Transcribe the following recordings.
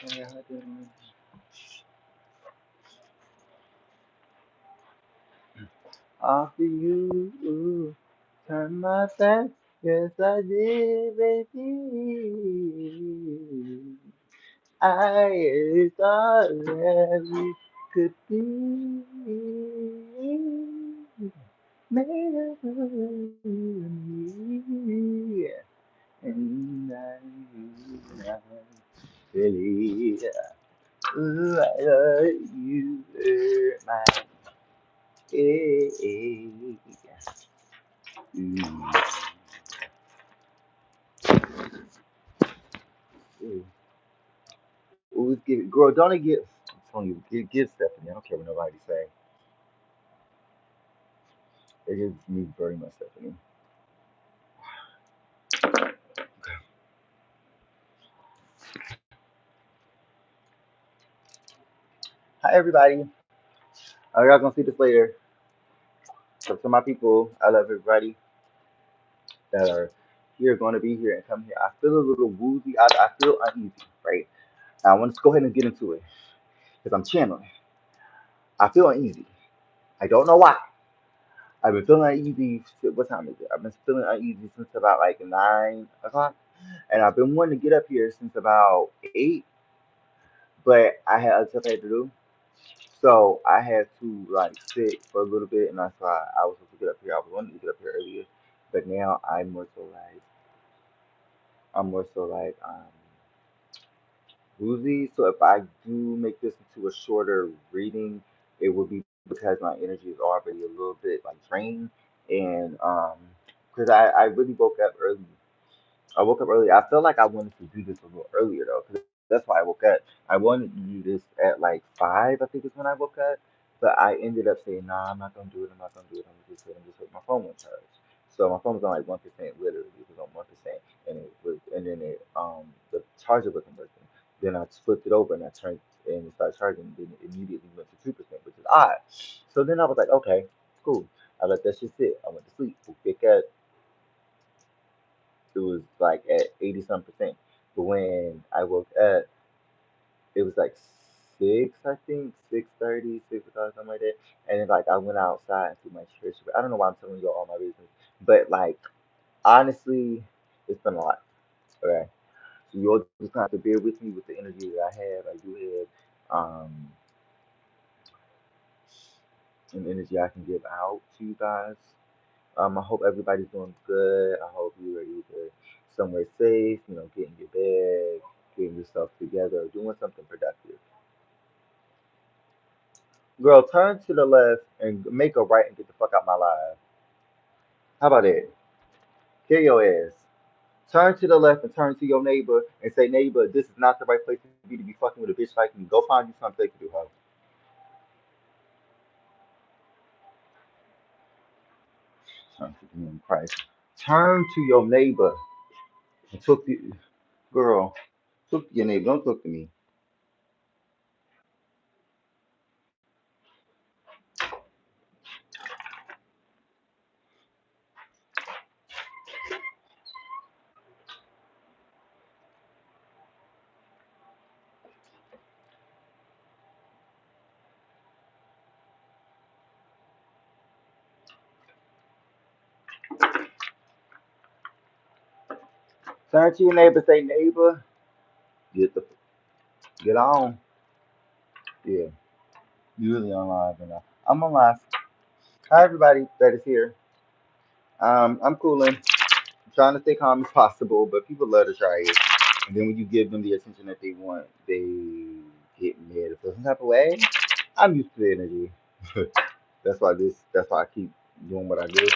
After you turn my back, yes I did, baby. I thought that we could be made of me, and I really, ooh, I love you, my, eh, ooh, ooh. Ooh, give it, girl, don't it get, I'm telling you, give Stephanie, I don't care what nobody say. It gives me very much, Stephanie. Hi, everybody. Y'all gonna see this later. So, to my people, I love everybody that are here, going to be here, and come here. I feel a little woozy. I feel uneasy, right? Now, I want to go ahead and get into it because I'm channeling. I feel uneasy. I don't know why. I've been feeling uneasy. What time is it? I've been feeling uneasy since about like 9 o'clock, and I've been wanting to get up here since about 8, but I had other stuff I had to do. So I had to like sit for a little bit, and that's why I was supposed to get up here. I was wanting to get up here earlier, but now I'm more so like woozy. So if I do make this into a shorter reading, it would be because my energy is already a little bit like drained, and because I really woke up early. I woke up early. I felt like I wanted to do this a little earlier though, 'cause that's why I woke up. I wanted to do this at like 5, I think is when I woke up, but I ended up saying, "Nah, I'm not gonna do it. I'm not gonna do it. I'm just put my phone on charge." So my phone was on like 1%, literally, it was on 1%, and then the charger wasn't working. Then I flipped it over and I turned and it started charging, and then it immediately went to 2%, which is odd. So then I was like, okay, cool. I let that shit sit. I went to sleep. Because it was like at 80 some percent. But when I woke up, it was like 6, I think, 6:30, 6 o'clock, something like that. And then like I went outside and threw my church. But I don't know why I'm telling you all my reasons. But like honestly, it's been a lot. Okay. So you all just have to bear with me with the energy that I have. I do have an energy I can give out to you guys. I hope everybody's doing good. I hope you're either somewhere safe, getting your bag, getting yourself together, doing something productive. Girl, turn to the left and make a right and get the fuck out my life. How about that? Kill your ass. Turn to the left and turn to your neighbor and say, neighbor, this is not the right place to be fucking with a bitch like me. Go find you something to do, hoe. Turn to the Christ. Turn to your neighbor and talk to girl. Talk to your neighbor. Don't talk to me. Turn to your neighbor. Say, neighbor, get the get on. Yeah, you really on live right now. I'm on live. Hi everybody that is here. I'm cooling, trying to stay calm as possible, but people love to try it. And then when you give them the attention that they want, they get mad or feel some type of way. I'm used to the energy. That's why I keep doing what I do.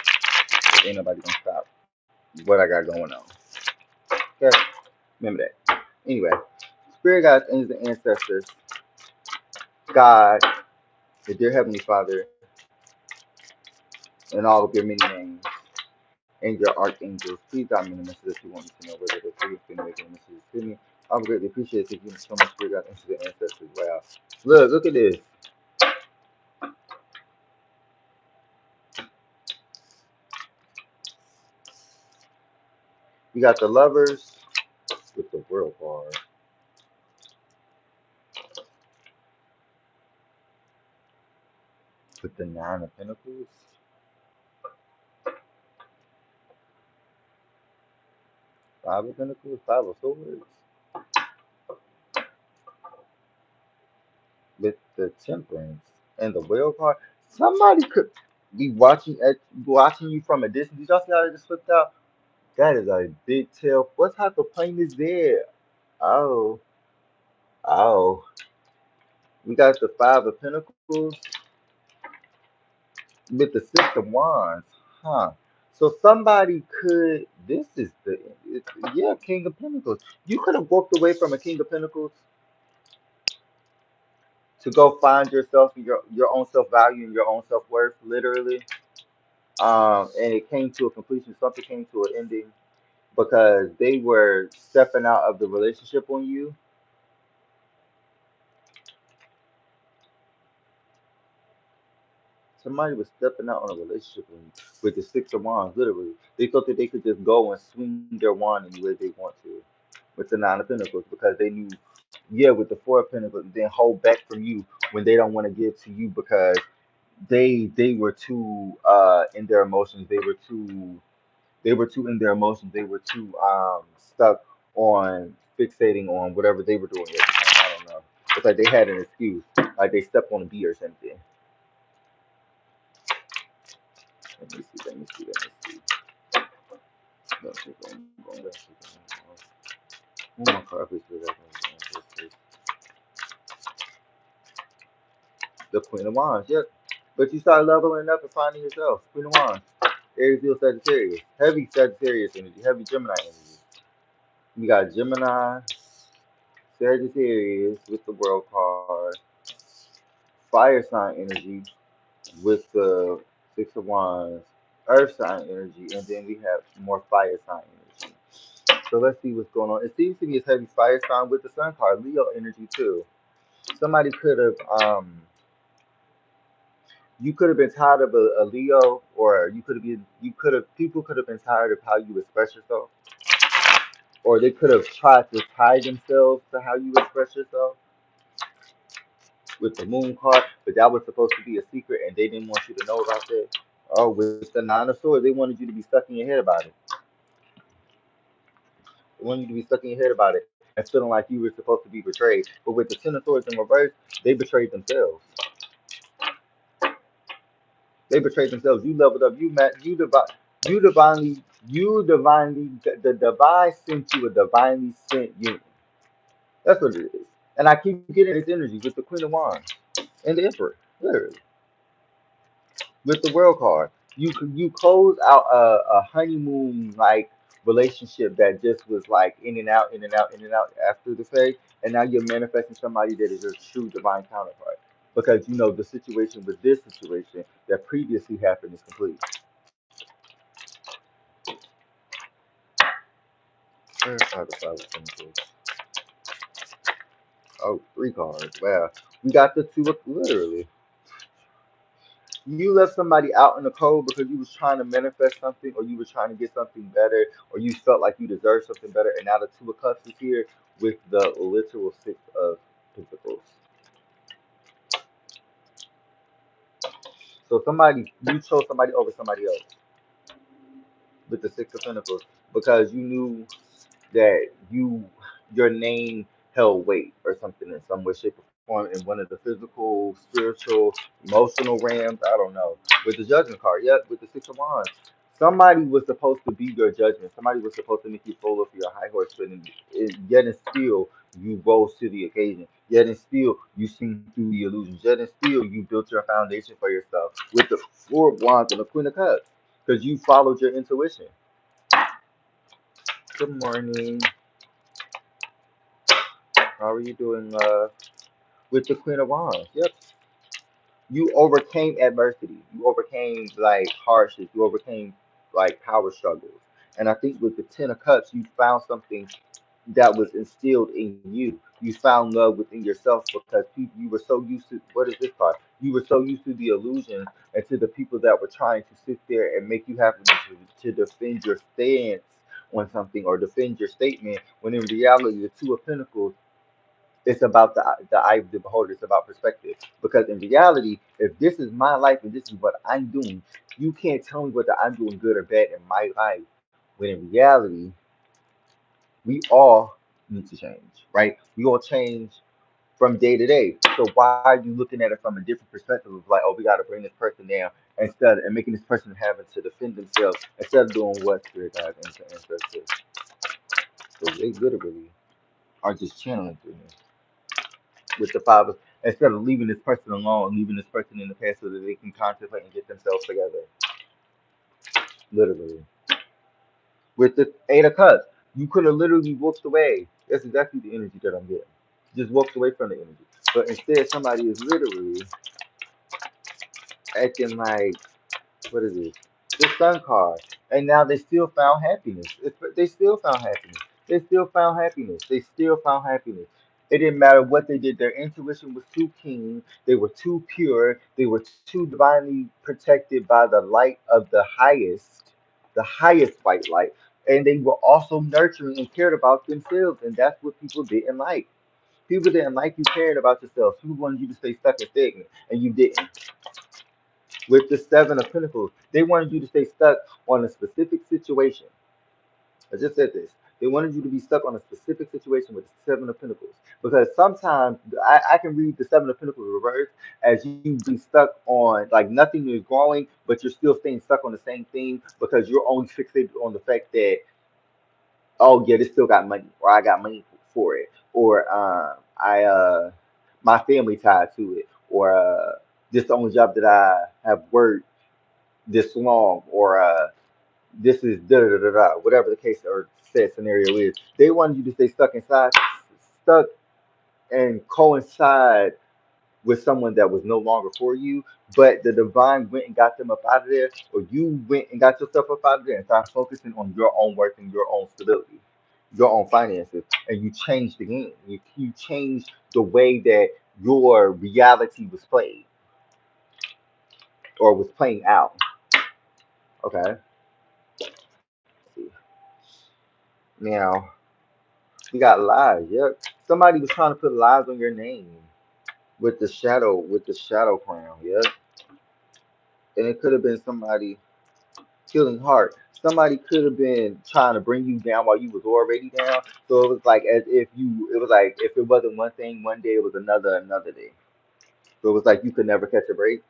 Ain't nobody gonna stop what I got going on. Okay, remember that. Anyway, spirit guides, angels, and ancestors, God, the dear Heavenly Father, and all of your many names, and your archangels, please guide me in the message that you want me to know, whether they're free or making messages to me. I would greatly appreciate it if you so much spirit guides, angels, and ancestors. Wow. Look at this. We got the lovers with the world card. With the Nine of Pentacles, Five of Pentacles, Five of Swords, with the Temperance and the Wheel card. Somebody could be watching you from a distance. Did y'all see how I just flipped out? That is a big tail. What type of plane is there? Oh, oh. We got the Five of Pentacles with the Six of Wands. Huh. So somebody could. This is yeah, King of Pentacles. You could have walked away from a King of Pentacles to go find yourself, your own self value and your own self worth, literally. And it came to a completion. Something came to an ending because they were stepping out of the relationship on you. Somebody was stepping out on a relationship with the Six of Wands, literally. They thought that they could just go and swing their wand any way they want to with the Nine of Pentacles because they knew, yeah, with the Four of Pentacles, then hold back from you when they don't want to give to you because they were too in their emotions. They were too in their emotions. They were too stuck on fixating on whatever they were doing at the time. I don't know. It's like they had an excuse, like they stepped on a bee or something. Let me see. Let me see. Let me see. No, oh my God, the Queen of Wands. Yep. But you start leveling up and finding yourself. Queen of Wands. Aries, Leo, Sagittarius. Heavy Sagittarius energy. Heavy Gemini energy. We got Gemini, Sagittarius with the World card. Fire sign energy with the Six of Wands. Earth sign energy. And then we have more fire sign energy. So let's see what's going on. It seems to be a heavy fire sign with the Sun card. Leo energy too. Somebody could have you could have been tired of a Leo, or people could have been tired of how you express yourself, or they could have tried to tie themselves to how you express yourself with the Moon card, but that was supposed to be a secret, and they didn't want you to know about that. Oh, with the Nine of Swords, they wanted you to be stuck in your head about it. They wanted you to be stuck in your head about it and feeling like you were supposed to be betrayed. But with the Ten of Swords in reverse, they betrayed themselves. They betrayed themselves. You leveled up. You divinely, the divine sent you a divinely sent union. That's what it is. And I keep getting this energy with the Queen of Wands and the Emperor, literally, with the World card. You close out a honeymoon like relationship that just was like in and out, in and out, in and out after the fact, and now you're manifesting somebody that is your true divine counterpart because you know the situation with this situation that previously happened is complete. Clarify the Five of Pentacles. Oh, three cards. Wow. We got the two of literally. You left somebody out in the cold because you was trying to manifest something or you were trying to get something better or you felt like you deserved something better and now the two of cups is here with the literal Six of Pentacles. So you chose somebody over somebody else with the Six of Pentacles because you knew that your name held weight or something in some way, shape, or form in one of the physical, spiritual, emotional realms. I don't know. With the Judgment card, yep, with the Six of Wands. Somebody was supposed to be your judgment. Somebody was supposed to make you fall off your high horse, but yet and still you rose to the occasion. Yet and still you seen through the illusions. Yet and still you built your foundation for yourself with the Four of Wands and the Queen of Cups because you followed your intuition. Good morning. How are you doing, with the Queen of Wands? Yep. You overcame adversity. You overcame like hardships. You overcame like power struggles. And I think with the Ten of Cups, you found something that was instilled in you. You found love within yourself because you were so used to what is this card? You were so used to the illusions and to the people that were trying to sit there and make you have to defend your stance on something or defend your statement when in reality the Two of Pentacles It's about the eye of the beholder. It's about perspective. Because in reality, if this is my life and this is what I'm doing, you can't tell me whether I'm doing good or bad in my life. When in reality, we all need to change, right? We all change from day to day. So why are you looking at it from a different perspective of like, oh, we got to bring this person down instead and making this person having to defend themselves instead of doing what spirit guides and ancestors. So they literally are just channeling through me with the fathers instead of leaving this person alone, leaving this person in the past so that they can contemplate and get themselves together. Literally. With the Eight of Cups, you could have literally walked away. That's exactly the energy that I'm getting. Just walked away from the energy. But instead, somebody is literally acting like, what is it? The Sun card. And now they still found happiness. They still found happiness. They still found happiness. They still found happiness. It didn't matter what they did. Their intuition was too keen. They were too pure. They were too divinely protected by the light of the highest white light. And they were also nurturing and cared about themselves. And that's what people didn't like. People didn't like you caring about yourself. People wanted you to stay stuck and stagnant. And you didn't. With the Seven of Pentacles, they wanted you to stay stuck on a specific situation. I just said this. They wanted you to be stuck on a specific situation with the Seven of Pentacles. Because sometimes I can read the Seven of Pentacles reverse as you being stuck on, like nothing is growing, but you're still staying stuck on the same thing because you're only fixated on the fact that, oh, yeah, this still got money, or I got money for it, or my family tied to it, or this is the only job that I have worked this long, or this is da da da da, whatever the case or said scenario is. They wanted you to stay stuck and coincide with someone that was no longer for you, but the divine went and got them up out of there, or you went and got yourself up out of there and started focusing on your own work and your own stability, your own finances, and you changed the game. You changed the way that your reality was played or was playing out. Okay. Now we got lies. Yep. Somebody was trying to put lies on your name with the shadow crown. Yep. And it could have been somebody healing heart. Somebody could have been trying to bring you down while you was already down. So it was like as if you it was like if it wasn't one thing one day, it was another day. So it was like you could never catch a break.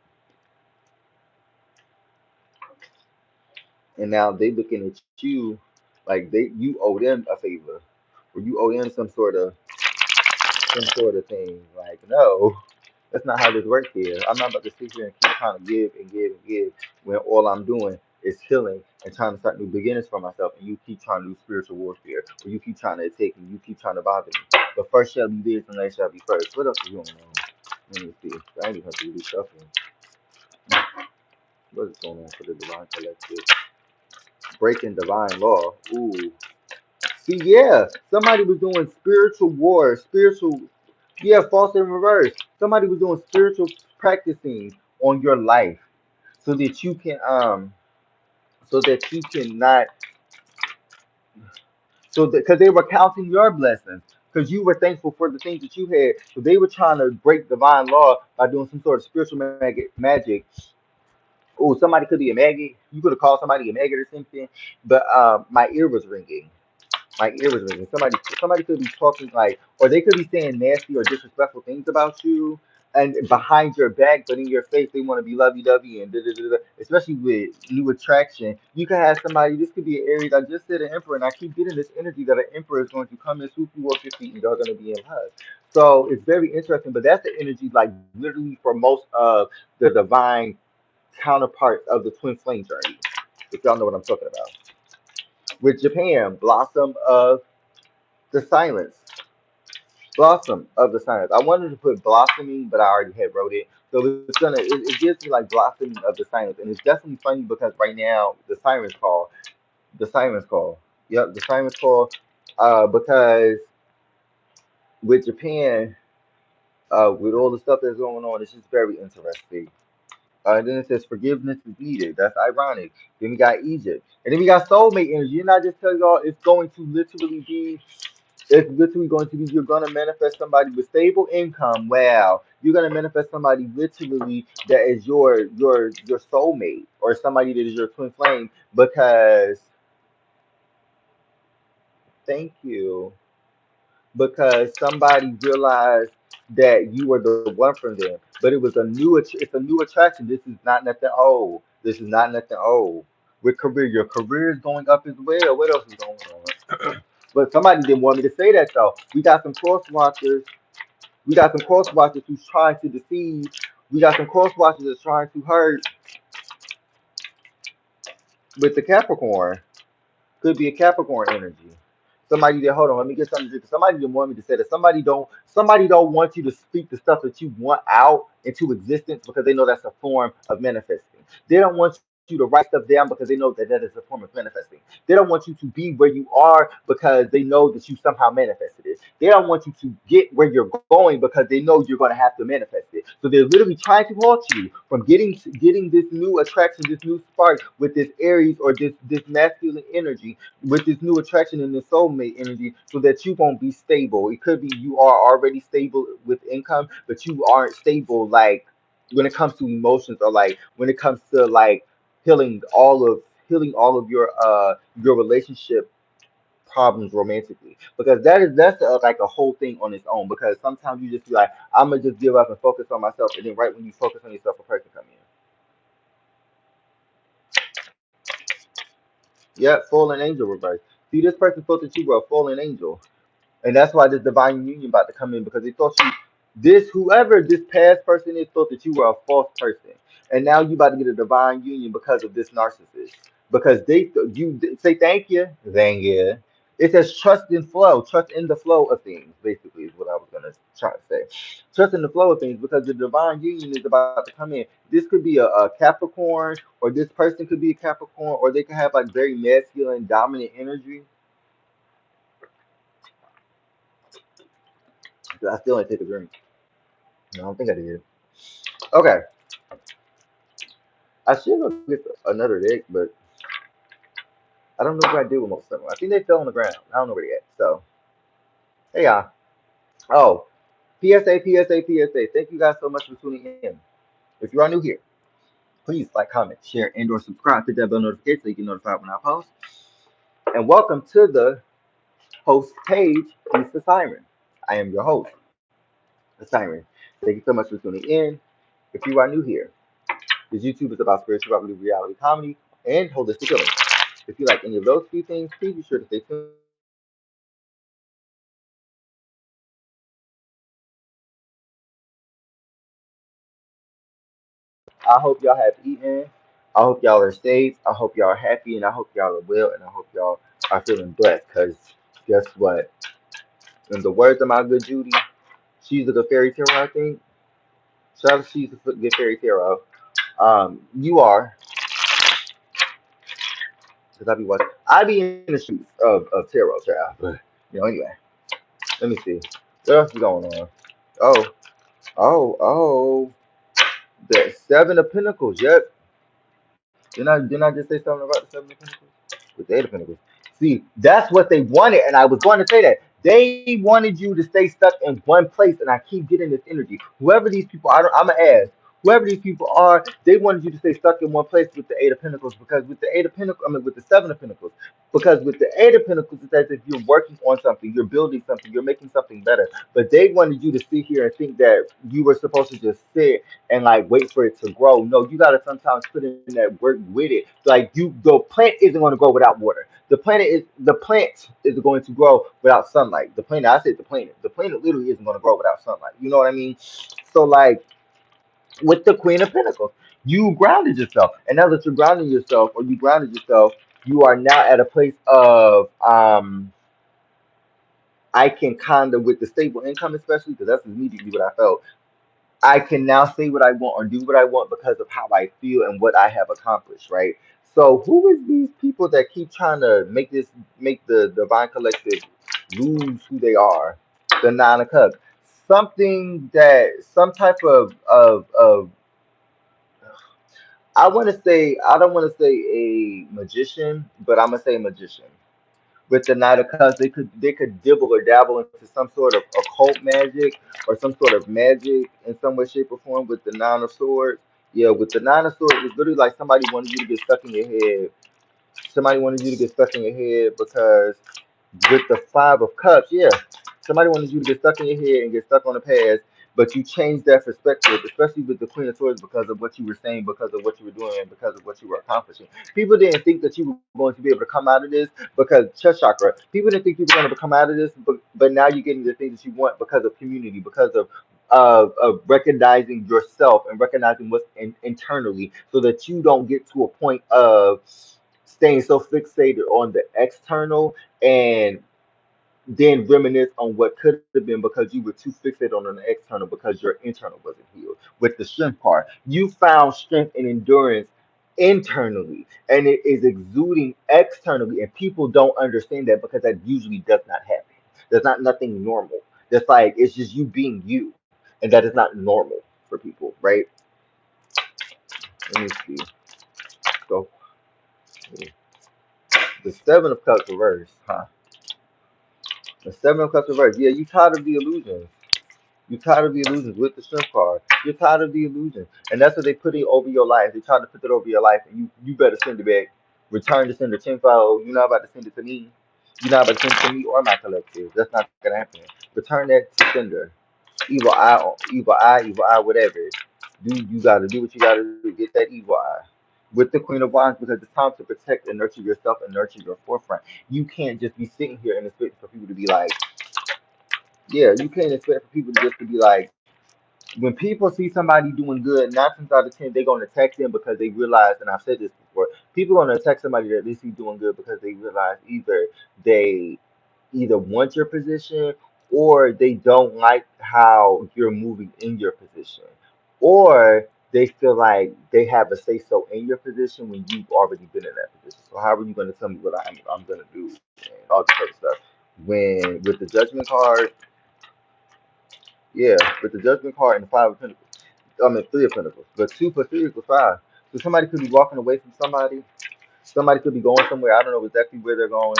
And now they looking at you like you owe them a favor. Or you owe them some sort of thing. Like, no, that's not how this works here. I'm not about to sit here and keep trying to give and give and give when all I'm doing is healing and trying to start new beginnings for myself. And you keep trying to do spiritual warfare, or you keep trying to attack me, you keep trying to bother me. But first shall be this, and last shall be first. What else is going on? Let me see. I ain't even have to do shuffling. What is going on for the divine collective? Breaking divine law. Ooh. See, yeah, somebody was doing spiritual war, spiritual, yeah, false in reverse. Somebody was doing spiritual practicing on your life so that you can so that you cannot so that because they were counting your blessings because you were thankful for the things that you had. So they were trying to break divine law by doing some sort of spiritual magic. Oh, somebody could be a maggot. You could have called somebody a maggot or something. But my ear was ringing. My ear was ringing. Somebody could be talking like, or they could be saying nasty or disrespectful things about you, and behind your back, but in your face, they want to be lovey-dovey and da da da da. Especially with new attraction, you can have somebody. This could be an Aries. I just said an Emperor, and I keep getting this energy that an Emperor is going to come and swoop you off your feet, and you're going to be in love. So it's very interesting. But that's the energy, like literally, for most of the divine counterparts of the twin flame journey. If y'all know what I'm talking about. With Japan, blossom of the silence. Blossom of the silence. I wanted to put blossoming, but I already had wrote it. So it's it gives me like blossoming of the silence. And it's definitely funny because right now the sirens call. The sirens call. Yep, the sirens call. Because with Japan, with all the stuff that's going on, it's just very interesting. And then it says forgiveness is needed. That's ironic. Then we got Egypt. And then we got soulmate energy. And I just tell y'all it's going to literally be It's literally going to be you're gonna manifest somebody with stable income. Wow, you're gonna manifest somebody literally that is your soulmate or somebody that is your twin flame because thank you because somebody realized that you were the one for them. But it was it's a new attraction. This is not nothing old. This is not nothing old. With career, your career is going up as well. What else is going on? But somebody didn't want me to say that though. We got some cross watchers. We got some cross watchers who's trying to deceive. We got some cross watchers that's trying to hurt with the Capricorn. Could be a Capricorn energy. Somebody that hold on, let me get something to drink. Somebody didn't want me to say that. Somebody don't want you to speak the stuff that you want out into existence because they know that's a form of manifesting. They don't want you to write stuff down because they know that that is a form of manifesting. They don't want you to be where you are because they know that you somehow manifested it. They don't want you to get where you're going because they know you're going to have to manifest it. So they're literally trying to halt you from getting this new attraction, this new spark with this Aries or this masculine energy with this new attraction and this soulmate energy so that you won't be stable. It could be you are already stable with income, but you aren't stable like when it comes to emotions or like when it comes to like healing all of your relationship problems romantically because that's like a whole thing on its own because sometimes you just be like I'm gonna just give up and focus on myself and then right when you focus on yourself a person come in. Yep, fallen angel reverse. See, this person thought that you were a fallen angel. And that's why this divine union about to come in because they thought you, this whoever this past person is, thought that you were a false person, and now you about to get a divine union because of this narcissist. Because say thank you. It says trust in flow, trust in the flow of things. Basically, is what I was gonna try to say. Trust in the flow of things because the divine union is about to come in. This could be a Capricorn, or this person could be a Capricorn, or they could have like very masculine, dominant energy. I still ain't take a drink. I don't think I did. Okay, I should go get another deck, but I don't know what I did with most of them. I think they fell on the ground. I don't know where they at. So, hey y'all. Oh, PSA, PSA, PSA. Thank you guys so much for tuning in. If you are new here, please like, comment, share, and/or subscribe to that bell notification so you get notified when I post. And welcome to the host page, Mr. Siren. I am your host, Siren. Thank you so much for tuning in. If you are new here, this YouTube is about spirituality, reality, comedy, and holistic healing. If you like any of those few things, please be sure to stay tuned. I hope y'all have eaten. I hope y'all are safe. I hope y'all are happy, and I hope y'all are well, and I hope y'all are feeling blessed. Cause guess what? In the words of my good Judy, she's a good fairy tale. I think. Shout out, she's a good fairy tale. You are, cause I be in the streets of tarot, child. But anyway, let me see. What else is going on? Oh, oh. The Seven of Pentacles. Yep. Didn't I just say something about the Seven of Pentacles? With the Eight of Pentacles. See, that's what they wanted, and I was going to say that. They wanted you to stay stuck in one place, and I keep getting this energy. Whoever these people are, I'm gonna ask. Whoever these people are, they wanted you to stay stuck in one place with the Eight of Pentacles, because with the Eight of Pentacles, I mean with the Seven of Pentacles, because with the Eight of Pentacles, it's as if you're working on something, you're building something, you're making something better. But they wanted you to sit here and think that you were supposed to just sit and like wait for it to grow. No, you gotta sometimes put in that work with it. Like the plant isn't going to grow without water. The plant is going to grow without sunlight. I said the planet literally isn't going to grow without sunlight. You know what I mean? So like with the Queen of Pentacles, you grounded yourself, and now that you're grounding yourself, or you grounded yourself, you are now at a place of I can kind of with the stable income, especially because that's immediately what I felt. I can now say what I want or do what I want because of how I feel and what I have accomplished, right? So who is these people that keep trying to make the divine collective lose who they are? The Nine of Cups. Some type of I don't want to say a magician, but I'm gonna say magician. With the Knight of Cups, they could dibble or dabble into some sort of occult magic or some sort of magic in some way, shape, or form. With the Nine of Swords, yeah, with the Nine of Swords, it's literally like somebody wanted you to get stuck in your head. Somebody wanted you to get stuck in your head because with the Five of Cups, yeah, somebody wanted you to get stuck in your head and get stuck on the past, but you changed that perspective, especially with the Queen of Swords, because of what you were saying, because of what you were doing, and because of what you were accomplishing. People didn't think that you were going to be able to come out of this because chest chakra. People didn't think you were going to come out of this, but now you're getting the things that you want because of community, because of recognizing yourself and recognizing what's internally, so that you don't get to a point of staying so fixated on the external and then reminisce on what could have been because you were too fixated on the external because your internal wasn't healed. With the strength part, you found strength and endurance internally and it is exuding externally, and people don't understand that because that usually does not happen. There's not nothing normal. That's like it's just you being you, and that is not normal for people, right? Let me see. So the Seven of Cups reverse, huh? The Seven of Cups reverse. Yeah, you tired of the illusions. You're tired of the illusions with the strength card. You're tired of the illusion. And that's what they put it over your life. They try to put it over your life, and you better send it back. Return to sender tenfold. You're not about to send it to me. You're not about to send it to me or my collective. That's not gonna happen. Return that to sender. Evil eye, whatever. You gotta do what you gotta do. Get that evil eye. With the Queen of Wands, because it's time to protect and nurture yourself and nurture your forefront. You can't just be sitting here and expect for people to be like, yeah, you can't expect for people to just to be like, when people see somebody doing good, 9 times out of 10, they're gonna attack them because they realize, and I've said this before, people are gonna attack somebody that they see doing good because they realize they either want your position or they don't like how you're moving in your position. Or they feel like they have a say so in your position when you've already been in that position. So how are you gonna tell me what I'm gonna do and all this other stuff? When with the judgment card, yeah, with the judgment card and the Five of Pentacles. I mean, Three of Pentacles, but two plus three equals five. So somebody could be walking away from somebody. Somebody could be going somewhere. I don't know exactly where they're going.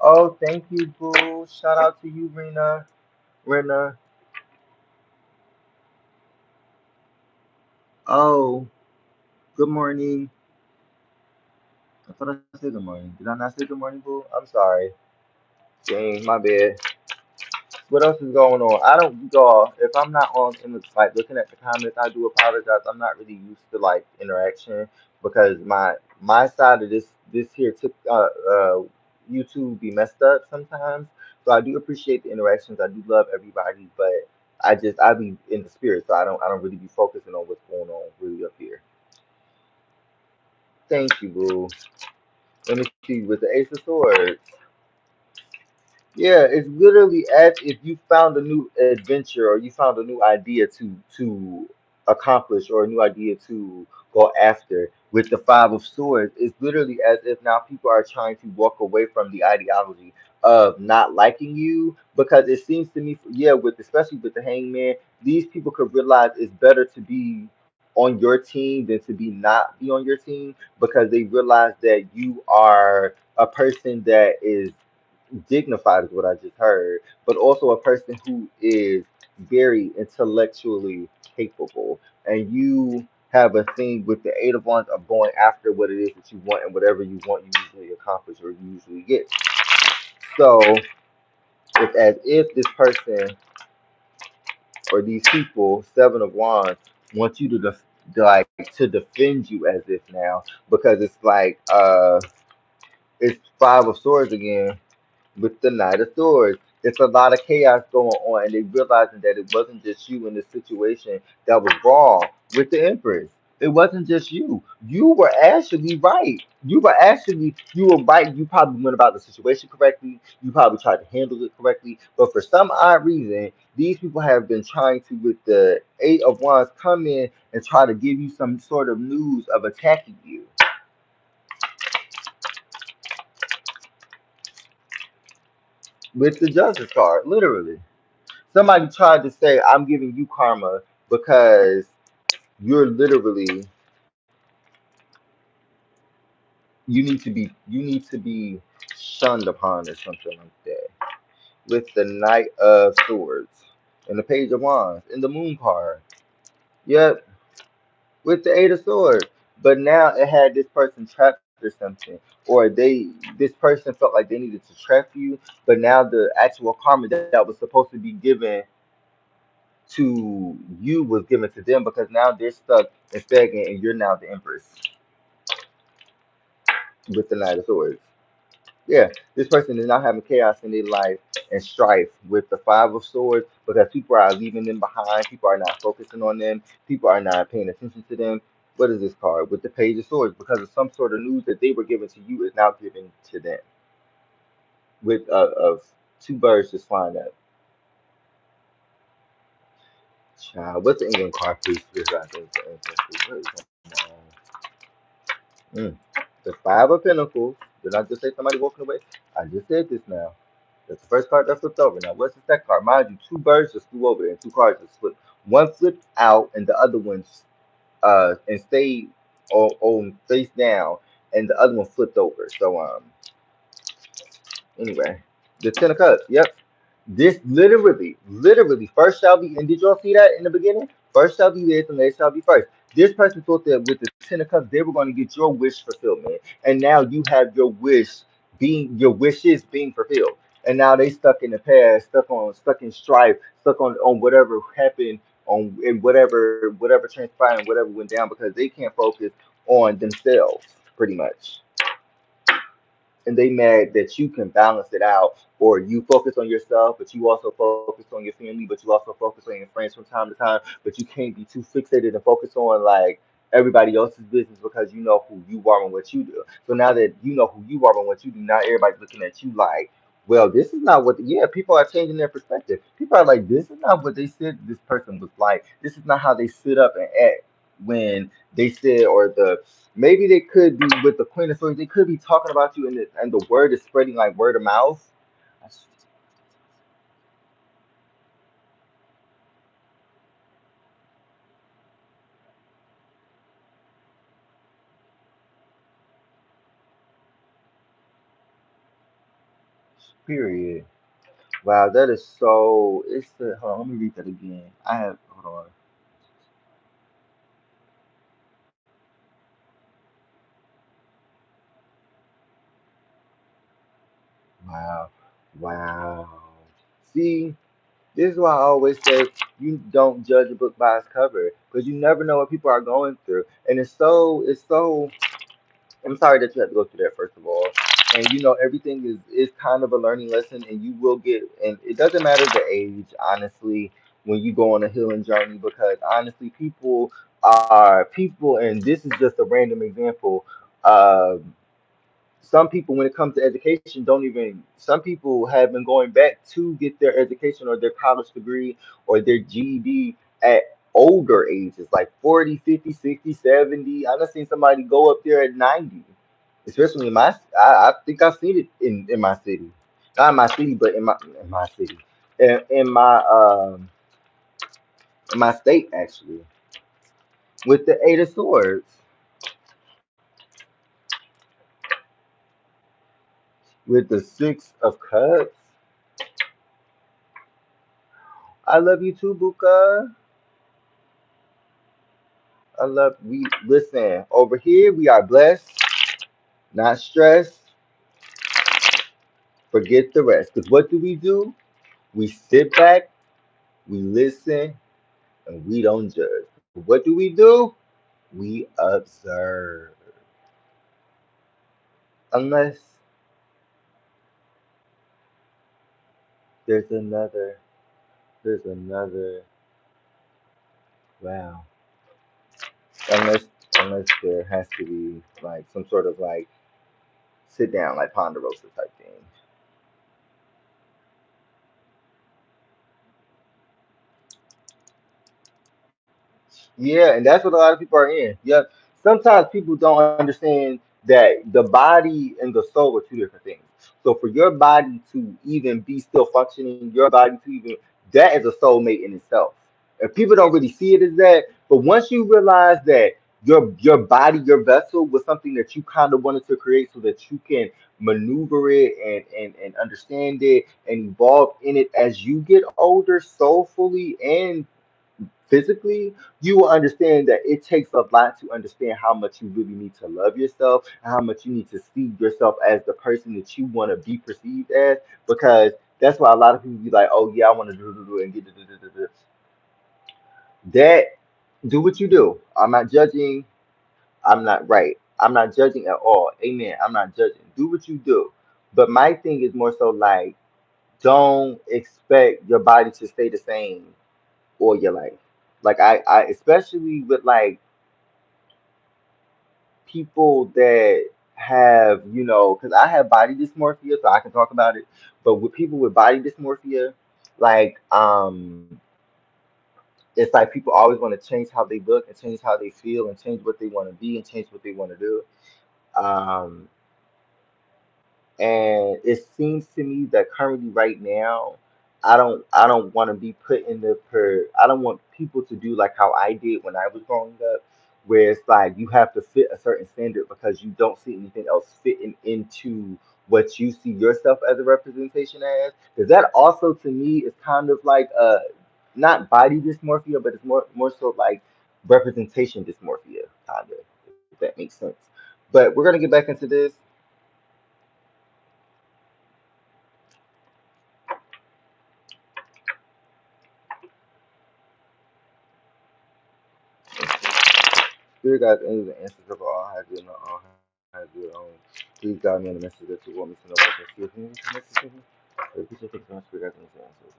Oh, thank you, boo. Shout out to you, Rena. Rena. Oh, good morning. I thought I said good morning. Did I not say good morning, boo? I'm sorry. Dang, my bad. What else is going on? I don't, y'all. If I'm not on in the like looking at the comments, I do apologize. I'm not really used to like interaction because my side of this here took YouTube be messed up sometimes. So I do appreciate the interactions. I do love everybody, but I be in the spirit, so I don't really be focusing on what's going on really up here. Thank you, boo. Let me see with the Ace of Swords. Yeah, it's literally as if you found a new adventure or you found a new idea to accomplish or a new idea to go after. With the Five of Swords, it's literally as if now people are trying to walk away from the ideology of not liking you because it seems to me, yeah, with especially with the Hangman, these people could realize it's better to be on your team than to be not be on your team because they realize that you are a person that is dignified is what I just heard, but also a person who is very intellectually capable. And you have a thing with the Eight of Wands of going after what it is that you want, and whatever you want, you usually accomplish or you usually get. So it's as if this person or these people, Seven of Wands, want you to like to defend you as if now because it's like it's Five of Swords again with the Knight of Swords. It's a lot of chaos going on, and they realizing that it wasn't just you in the situation that was wrong with the Empress. It wasn't just you. You were actually right. You were right. You probably went about the situation correctly. You probably tried to handle it correctly. But for some odd reason, these people have been trying to, with the Eight of Wands, come in and try to give you some sort of news of attacking you with the Justice card, literally. Somebody tried to say I'm giving you karma because you're literally you need to be shunned upon or something like that. With the Knight of Swords and the Page of Wands and the Moon card. Yep, with the Eight of Swords. But now it had this person trapped or something, or this person felt like they needed to trap you. But now the actual karma that was supposed to be given to you was given to them because now they're stuck and stagnant, and you're now the Empress with the Knight of Swords. Yeah, this person is not having chaos in their life and strife with the Five of Swords because people are leaving them behind. People are not focusing on them. People are not paying attention to them. What is this card? With the Page of Swords, because of some sort of news that they were given to you is now given to them. With of two birds just flying up. Child, what's the England card, please? What is going on? Mm. The Five of Pentacles. Did I just say somebody walking away? I just said this now. That's the first card that flipped over. Now, what's the second card? Mind you, two birds just flew over there, and two cards just flipped. One flipped out, and the other one and stayed on face down, and the other one flipped over. So anyway, the Ten of Cups. Yep. This literally, first shall be, and did y'all see that in the beginning? First shall be this, and later shall be first. This person thought that with the Ten of Cups, they were going to get your wish fulfillment, and now you have your wishes being fulfilled, and now they stuck in the past, stuck in strife, stuck on whatever happened, on in whatever transpired, and whatever went down because they can't focus on themselves, pretty much, and they mad that you can balance it out, or you focus on yourself but you also focus on your family, but you also focus on your friends from time to time, but you can't be too fixated and focus on like everybody else's business because you know who you are and what you do. So now that you know who you are and what you do, now everybody's looking at you like, well, this is not what yeah, people are changing their perspective. People are like, this is not what they said this person was like. This is not how they sit up and act when they said, or the maybe they could be with the Queen of Swords. They could be talking about you, and the word is spreading like word of mouth. Period. Wow, that is so. It's the. Hold on, let me read that again. I have. Hold on. Wow. Wow. See, this is why I always say you don't judge a book by its cover because you never know what people are going through, and it's so. I'm sorry that you had to go through that first of all. And you know everything is kind of a learning lesson, and you will get. And it doesn't matter the age, honestly, when you go on a healing journey, because honestly, people, and this is just a random example. Uh, some people, when it comes to education, don't even. Some people have been going back to get their education or their college degree or their GED at older ages, like 40, 50, 60, 70. I've seen somebody go up there at 90, especially in I think I've seen it in my city, not in my city, but in my city, in my state actually, with the Eight of Swords, with the Six of Cups. I love you too, Buka. I love we listen over here. We are blessed, not stressed. Forget the rest. Because what do? We sit back, we listen, and we don't judge. What do? We observe. Unless there's another, there's another. Wow. Unless there has to be like some sort of like sit down like ponderosa type thing. Yeah, and that's what a lot of people are in. Yeah, sometimes people don't understand that the body and the soul are two different things. So for your body to even be still functioning, your body to even that is a soulmate in itself. And people don't really see it as that, but once you realize that your body, your vessel was something that you kind of wanted to create so that you can maneuver it and understand it and evolve in it as you get older, soulfully and physically. You will understand that it takes a lot to understand how much you really need to love yourself and how much you need to see yourself as the person that you want to be perceived as, because that's why a lot of people be like, oh yeah, I want to do and get that. Do what you do. I'm not judging. I'm not right. I'm not judging at all. Amen. I'm not judging. Do what you do. But my thing is more so like, don't expect your body to stay the same all your life. Like I especially with like people that have, because I have body dysmorphia, so I can talk about it. But with people with body dysmorphia, like it's like people always want to change how they look and change how they feel and change what they want to be and change what they want to do. Um, and it seems to me that currently right now, I don't want to be put in the per I don't want people to do like how I did when I was growing up, where it's like you have to fit a certain standard because you don't see anything else fitting into what you see yourself as a representation as. Because that also to me is kind of like not body dysmorphia, but it's more so like representation dysmorphia, kind of, if that makes sense. But we're gonna get back into this. Dear God, any the answers of all has you know all has your own. Please guide me in the message that you want me to know what I see. Can you message me? Repeat your things, Spirit God, any the answers.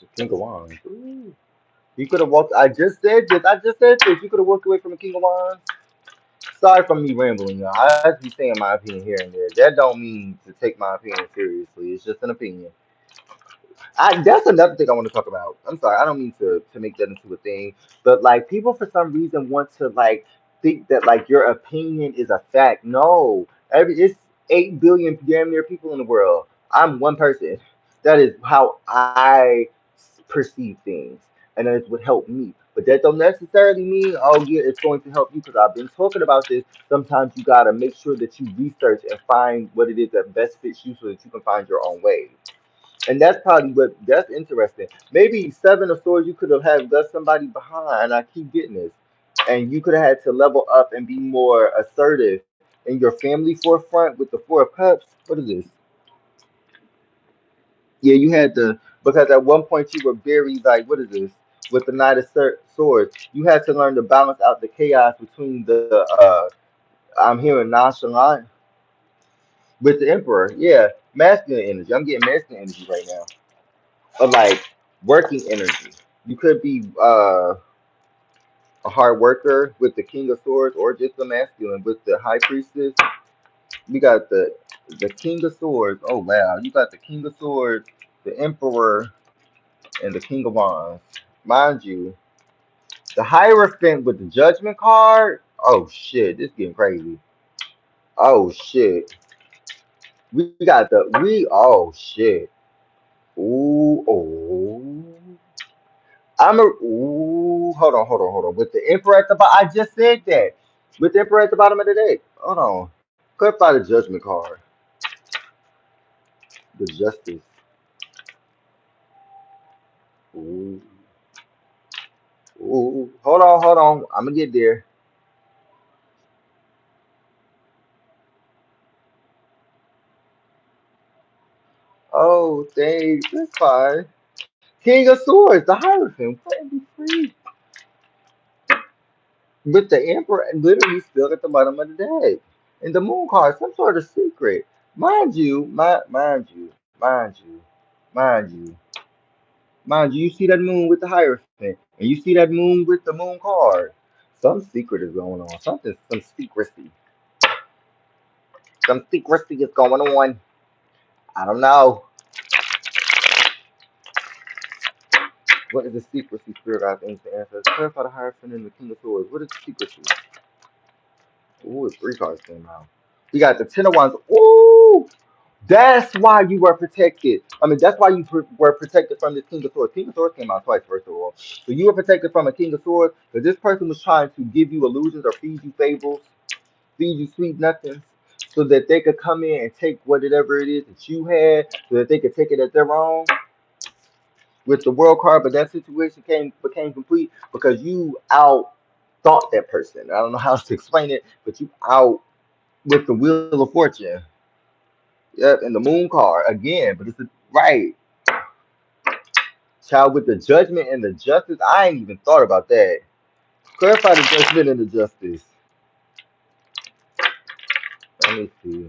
The King of Wands. Ooh. You could have walked. I just said this. I just said this. You could have walked away from the King of Wands. Sorry for me rambling, y'all. I just be saying my opinion here and there. That don't mean to take my opinion seriously. It's just an opinion. That's another thing I want to talk about. I'm sorry, I don't mean to make that into a thing, but like people for some reason want to like think that like your opinion is a fact. No, it's 8 billion damn near people in the world. I'm one person. That is how I perceive things, and that is what helped me. But that don't necessarily mean, oh yeah, it's going to help you, because I've been talking about this. Sometimes you gotta make sure that you research and find what it is that best fits you so that you can find your own way. And that's probably what that's interesting. Maybe seven of swords you could have had left somebody behind. I keep getting this. And you could have had to level up and be more assertive in your family forefront with the four of cups. What is this? Yeah, you had to, because at one point you were very like, what is this? With the knight of swords. You had to learn to balance out the chaos between the I'm hearing nonchalant with the emperor. Yeah, masculine energy. I'm getting masculine energy right now. Of like working energy. You could be a hard worker with the King of Swords, or just a masculine with the High Priestess. We got the King of Swords. Oh wow, you got the King of Swords, the Emperor, and the King of Wands. Mind you, the Hierophant with the Judgment card. Oh shit, this getting crazy. Oh shit, we got the. Oh shit. Ooh oh. Hold on. With the Emperor at the bottom, I just said that. With the Emperor at the bottom of the deck. Hold on. Cut by the Judgment card. The Justice. Ooh. Ooh. Hold on. I'm gonna get there. Oh, thanks. That's fine. King of Swords, the Hierophant. Let me free. With the Emperor literally still at the bottom of the deck. And the Moon card, some sort of secret. Mind you. Mind you, you see that moon with the Hierophant, and you see that moon with the moon card. Some secret is going on. Some secrecy. Some secrecy is going on. I don't know. What is the secrecy, Spirit? I think the answer. Clarify the Hierophant and the King of Swords. What is the secrecy? Ooh, three cards came out. We got the Ten of Wands. Ooh, that's why you were protected. I mean, that's why you were protected from the King of Swords. King of Swords came out twice, first of all. So you were protected from a King of Swords because this person was trying to give you illusions or feed you fables, feed you sweet nothings, so that they could come in and take whatever it is that you had, so that they could take it as their own with the world card. But that situation became complete because you out thought that person. I don't know how to explain it, but you out with the Wheel of Fortune. Yep, and the Moon card again, but right. Child with the Judgment and the Justice. I ain't even thought about that. Clarify the Judgment and the Justice. Let me see.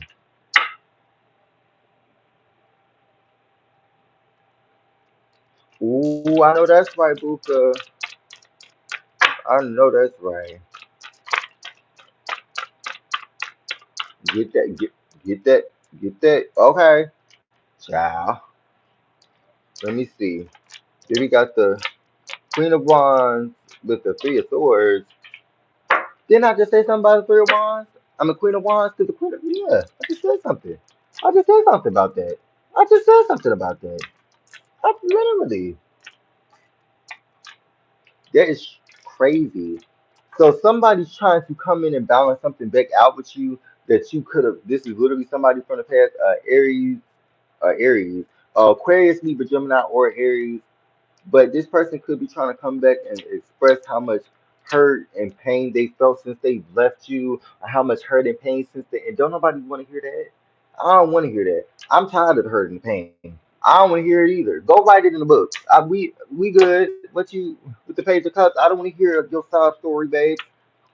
Ooh, I know that's right, Buka. I know that's right. Get that, get that, get that. Okay, child. Let me see. Then we got the Queen of Wands with the Three of Swords. Didn't I just say something about the Three of Wands? I'm a Queen of Wands to the Queen of, yeah. I just said something. I just said something about that. I just said something about that. I literally. That is crazy. So somebody's trying to come in and balance something back out with you that you could have. This is literally somebody from the past, Aries, Aquarius, Libra, Gemini, or Aries. But this person could be trying to come back and express how much hurt and pain they felt since they left you, or how much hurt and pain since they. And don't nobody want to hear that. I don't want to hear that. I'm tired of the hurt and pain. I don't want to hear it either. Go write it in the book. We good. What you with the Page of Cups? I don't want to hear your side story, babe.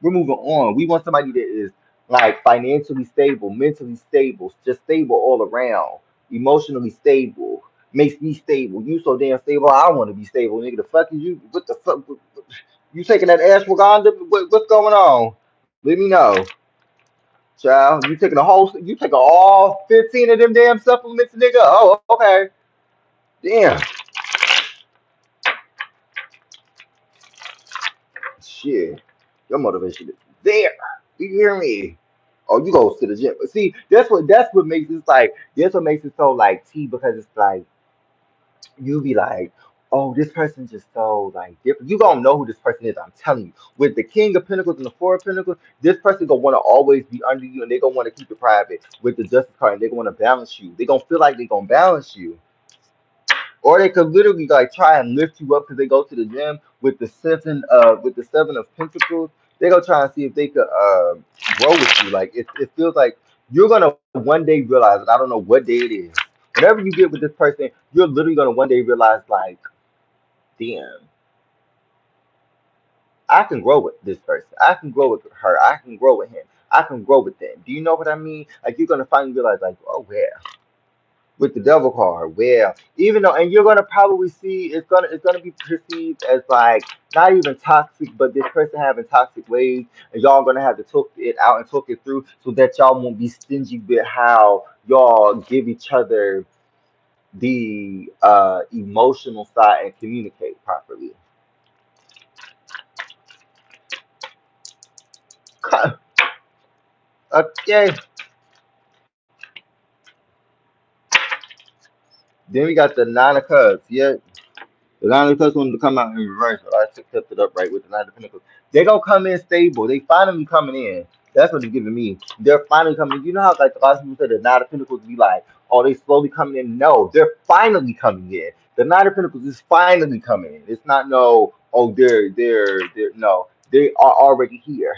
We're moving on. We want somebody that is like financially stable, mentally stable, just stable all around, emotionally stable, makes me stable. You so damn stable. I want to be stable, nigga. The fuck is you? What the fuck? You taking that ashwagandha? What's going on? Let me know, child. You taking a whole? You taking all 15 of them damn supplements, nigga? Oh, okay. Damn. Shit. Your motivation is there. You hear me? Oh, you go to the gym. See, that's what makes it like that's what makes it so like T because it's like you be like, oh, this person's just so like different. You gonna know who this person is. I'm telling you. With the King of Pentacles and the Four of Pentacles, this person gonna want to always be under you, and they gonna want to keep it private. With the Justice card, and they gonna want to balance you. They gonna feel like they gonna balance you, or they could literally like try and lift you up because they go to the gym with the Seven of Pentacles. They go try and see if they could grow with you. Like it feels like you're gonna one day realize, and I don't know what day it is. Whenever you get with this person, you're literally gonna one day realize like, damn, I can grow with this person. I can grow with her. I can grow with him. I can grow with them. Do you know what I mean? Like you're gonna finally realize like, oh yeah, with the devil card. Well, even though, and you're gonna probably see it's gonna be perceived as like not even toxic, but this person having toxic ways, and y'all gonna have to talk it out and talk it through so that y'all won't be stingy with how y'all give each other the emotional side and communicate properly. Okay. Then we got the Nine of Cups. Yeah, the Nine of Cups wanted to come out in reverse, but I kept it upright with the Nine of Pentacles. They gonna come in stable. They finally coming in. That's what it's giving me. They're finally coming. You know how like a lot of people say the Nine of Pentacles be like, oh, they slowly coming in. No, they're finally coming in. The Nine of Pentacles is finally coming in. It's not no, oh, they're no, they are already here.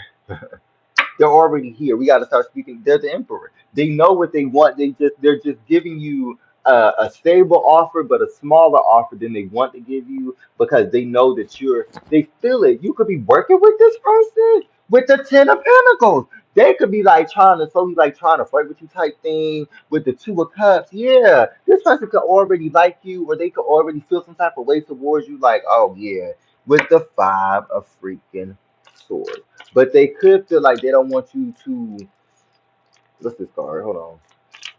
They're already here. We got to start speaking. They're the emperor. They know what they want. They're just giving you a stable offer, but a smaller offer than they want to give you because they know that They feel it. You could be working with this person with the Ten of Pentacles. They could be like trying to flirt with you type thing with the Two of Cups. Yeah, this person could already like you, or they could already feel some type of way towards you. Like, oh yeah, with the Five of freaking Swords. But they could feel like they don't want you to. What's this card? Hold on.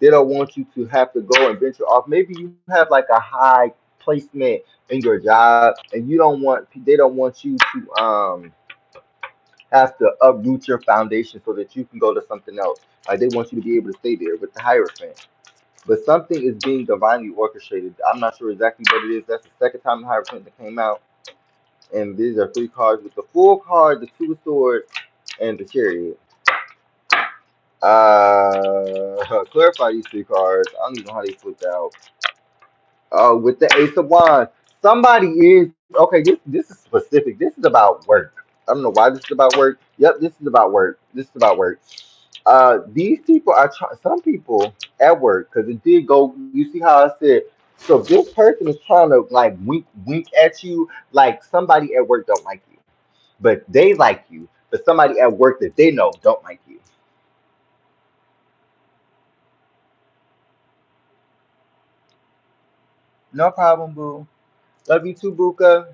They don't want you to have to go and venture off. Maybe you have like a high placement in your job, and you don't want. They don't want you to have to uproot your foundation so that you can go to something else. Like they want you to be able to stay there with the Hierophant. But something is being divinely orchestrated. I'm not sure exactly what it is. That's the second time the Hierophant that came out. And these are three cards with the full card, the two of swords, and the chariot. Clarify these three cards. I don't even know how they flipped out. With the Ace of Wands. Somebody is okay. This is specific. This is about work. I don't know why this is about work. Yep, this is about work. This is about work. These people are trying. Some people at work because it did go. You see how I said. So this person is trying to like wink at you like somebody at work don't like you, but they like you. But somebody at work that they know don't like you. No problem, boo. Love you too, Buka.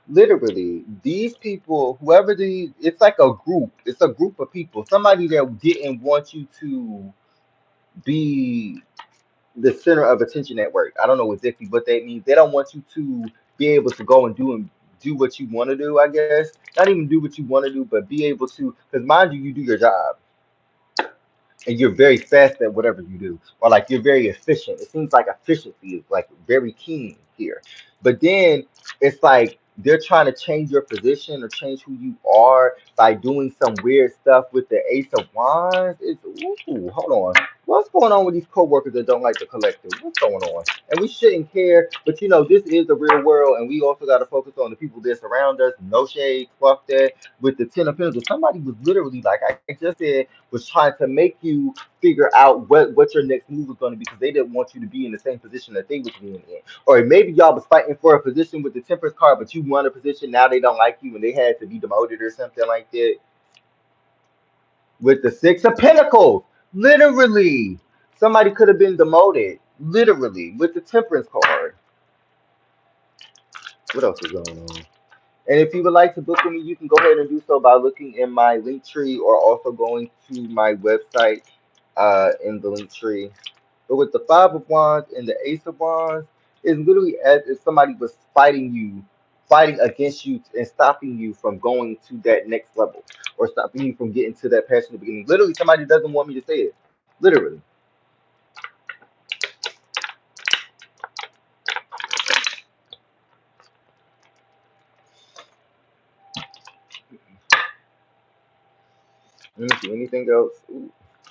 Literally, these people, whoever it's like a group. It's a group of people. Somebody that didn't want you to be the center of attention at work. I don't know exactly what that means. They don't want you to be able to go and do what you want to do. I guess not even do what you want to do, but be able to. Because mind you, you do your job and you're very fast at whatever you do, or like you're very efficient. It seems like efficiency is like very keen here. But then it's like they're trying to change your position or change who you are by doing some weird stuff with the Ace of Wands. It's ooh, hold on. What's going on with these coworkers that don't like the collective? What's going on? And we shouldn't care, but you know, this is the real world, and we also got to focus on the people that surround us. No shade, fuck that. With the Ten of Pentacles, somebody was literally like I just said was trying to make you figure out what your next move was going to be because they didn't want you to be in the same position that they was being in. Or maybe y'all was fighting for a position with the Temperance card, but you won a position, now they don't like you and they had to be demoted or something like that. With the Six of Pentacles, literally, somebody could have been demoted, literally, with the Temperance card. What else is going on? And if you would like to book with me, you can go ahead and do so by looking in my link tree or also going to my website in the link tree. But with the Five of Wands and the Ace of Wands, it's literally as if somebody was fighting you, fighting against you and stopping you from going to that next level or stopping you from getting to that passionate beginning. Literally, somebody doesn't want me to say it. Literally. Let me see. Anything else? Ooh.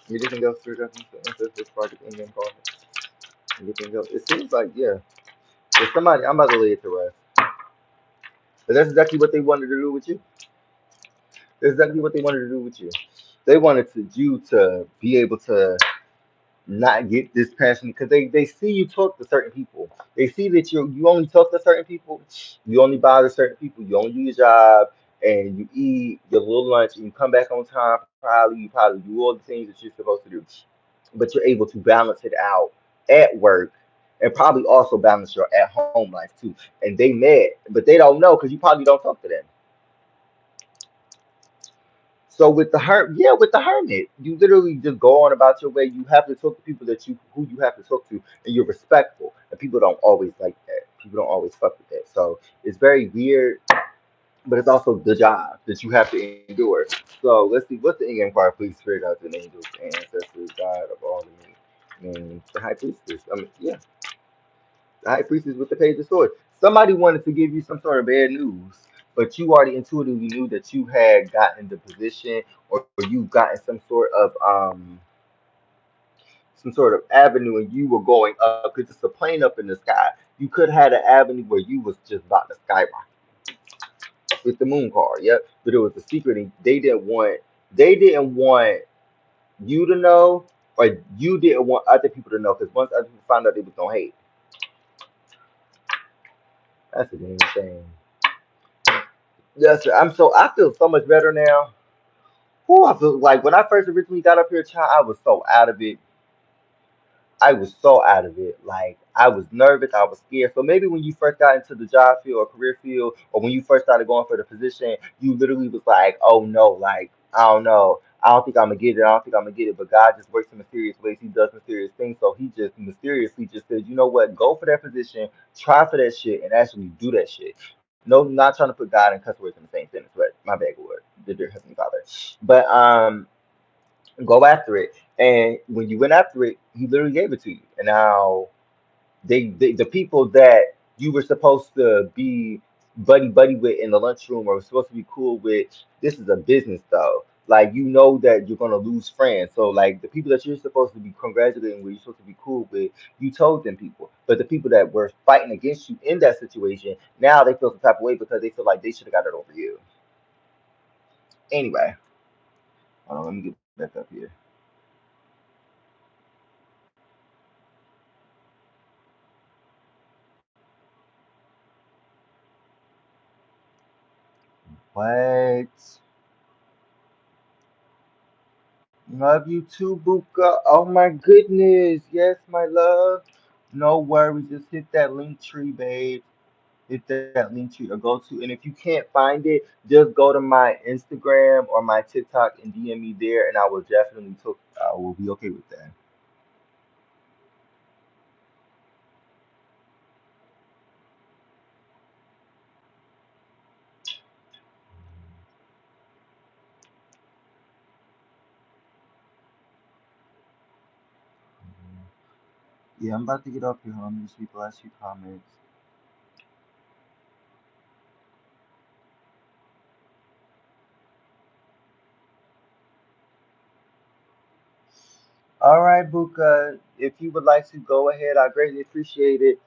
Anything else? Ancestors project Indian card. Anything else? It seems like yeah. If somebody, I'm about to lay it to rest. But that's exactly what they wanted to do with you. That's exactly what they wanted to do with you. They wanted you to be able to not get this passionate because they see you talk to certain people. They see that you only talk to certain people, you only bother certain people, you only do your job, and you eat your little lunch, and you come back on time. You probably do all the things that you're supposed to do, but you're able to balance it out at work. And probably also balance your at home life too. And they met, but they don't know because you probably don't talk to them. So with yeah, with the hermit, you literally just go on about your way. You have to talk to people that you who you have to talk to, and you're respectful. And people don't always like that. People don't always fuck with that. So it's very weird, but it's also the job that you have to endure. So let's see what's the Indian card, please. Spirit out the angels, ancestors, God of all the and the high priestess. I mean, yeah, the high priestess with the page of swords. Somebody wanted to give you some sort of bad news, but you already intuitively knew that you had gotten the position or you gotten some sort of avenue and you were going up because it's a plane up in the sky. You could have had an avenue where you was just about to skyrocket with the moon card, yep. But it was a secret and they didn't want you to know or you didn't want other people to know because once other people found out they was gonna hate. That's a damn shame. Yes, I feel so much better now. Who I feel like when I first originally got up here, child, I was so out of it. I was so out of it. Like I was nervous, I was scared. So maybe when you first got into the job field or career field, or when you first started going for the position, you literally was like, "Oh no, like I don't know, I don't think I'm gonna get it. I don't think I'm gonna get it." But God just works in mysterious ways. He does mysterious things. So He just mysteriously just said, "You know what? Go for that position, try for that shit, and actually do that shit." No, not trying to put God and cuss words in the same sentence, but my bad, Lord, the dear Heavenly Father. But go after it. And when you went after it, He literally gave it to you. And now the people that you were supposed to be buddy with in the lunchroom or supposed to be cool with, this is a business though. Like you know that you're gonna lose friends. So like the people that you're supposed to be congratulating with, you're supposed to be cool with, you told them people. But the people that were fighting against you in that situation, now they feel some type of way because they feel like they should have got it over you. Anyway, hold on, let me get back up here. What? Love you too, Buka. Oh my goodness. Yes, my love. No worries. Just hit that link tree, babe. Hit that link tree or go to. And if you can't find it, just go to my Instagram or my TikTok and DM me there, and I will definitely talk. I will be okay with that. Yeah, I'm about to get off here. Hold on, let me just read the last few comments. All right, Buka. If you would like to go ahead, I greatly appreciate it.